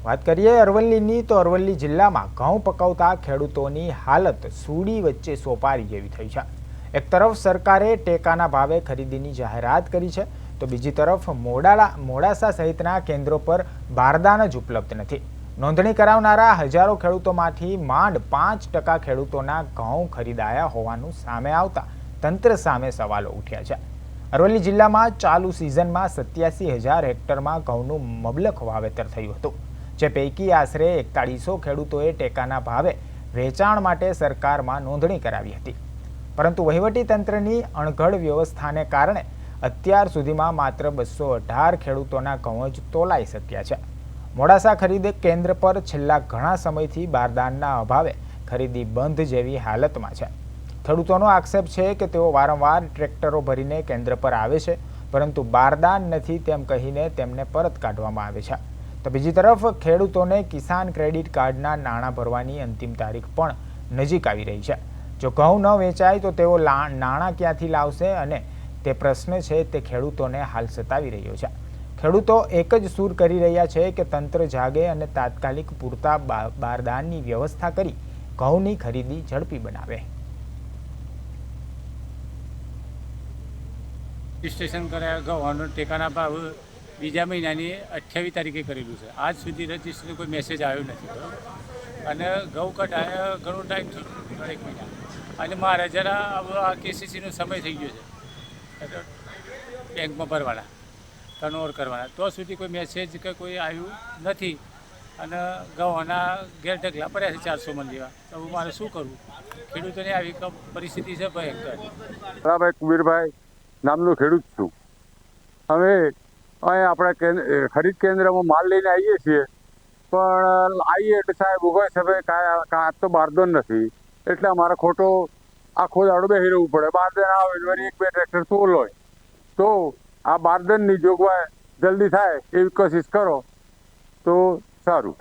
વાત કરીએ અરવલ્લીની તો અરવલ્લી જિલ્લામાં ઘઉં પકવતા ખેડૂતોની હાલત સૂડી વચ્ચે સોપારી જેવી થઈ છે। એક તરફ સરકારે ટેકાના ભાવે ખરીદીની જાહેરાત કરી છે તો બીજી તરફ મોડાસા સહિતના કેન્દ્રો પર બારદાન જ ઉપલબ્ધ નથી। નોંધણી કરાવનારા હજારો ખેડૂતોમાંથી માંડ 5% ખેડૂતોના ઘઉં ખરીદાયા હોવાનું સામે આવતા તંત્ર સામે સવાલો ઉઠ્યા છે। અરવલ્લી જિલ્લામાં ચાલુ સિઝનમાં 87,000 હેક્ટરમાં ઘઉંનું મબલખ વાવેતર થયું હતું, જે પૈકી આશરે 4100 ખેડૂતોએ ટેકાના ભાવે વેચાણ માટે સરકારમાં નોંધણી કરાવી હતી, પરંતુ વહીવટી તંત્રની અણઘડ વ્યવસ્થાને કારણે અત્યાર સુધીમાં માત્ર 218 ખેડૂતોના ઘઉં જ તોલાઈ શક્યા છે। મોડાસા ખરીદ કેન્દ્ર પર છેલ્લા ઘણા સમયથી બારદાનના અભાવે ખરીદી બંધ જેવી હાલતમાં છે। ખેડૂતોનો આક્ષેપ છે કે તેઓ વારંવાર ટ્રેક્ટરો ભરીને કેન્દ્ર પર આવે છે, પરંતુ બારદાન નથી તેમ કહીને તેમને પરત કાઢવામાં આવે છે। તો બીજી તરફ ખેડૂતોને કિસાન ક્રેડિટ કાર્ડના નાણાં ભરવાની અંતિમ તારીખ પણ નજીક આવી રહી છે। જો ઘઉં ન વેચાય તો તેઓ નાણાં ક્યાંથી લાવશે અને તે પ્રશ્ન છે તે ખેડૂતોને હાલ સતાવી રહ્યો છે। ખેડૂતો એક જ સૂર કરી રહ્યા છે કે તંત્ર જાગે અને તાત્કાલિક પૂરતા બારદાનની વ્યવસ્થા કરી ઘઉંની ખરીદી ઝડપી બનાવે। રજીસ્ટ્રેશન કરાયા ઘઉંનો ટેકાના ભાવ બીજા મહિનાની 28 તારીખે કરેલું છે। આજ સુધી રજીસ્ટ્રેશન કોઈ મેસેજ આવ્યો નથી અને ઘઉં કઢાયા ઘણો ટાઈમ થયો, 1 મહિના, અને મારે જરા આ કેસીસીનો સમય થઈ ગયો છે બેંકમાં ભરવાના, ટર્નઓવર કરવાના, તો સુધી કોઈ મેસેજ કે કોઈ આવ્યું નથી અને ઘઉંના ઘેર ઢગલા પડ્યા છે 400 મણ જેવા। તો મારે શું કરવું? ખેડૂતોની આવી પરિસ્થિતિ છે ભયંકર। ભાઈ કુબીરભાઈ નામનો ખેડૂત છું। હવે અહીં આપણા ખરીદ કેન્દ્રમાં માલ લઈને આવીએ છીએ, પણ આવીએ એટલે સાહેબ ઉભા છે આજ તો બારદાન નથી, એટલે અમારે ખોટો આખો દાડો બેસી રહેવું પડે। બારદાન આવે વળી 1-2 ટ્રેક્ટર તોલ હોય, તો આ બારદાનની જોગવાઈ જલ્દી થાય એવી કોશિશ કરો તો સારું।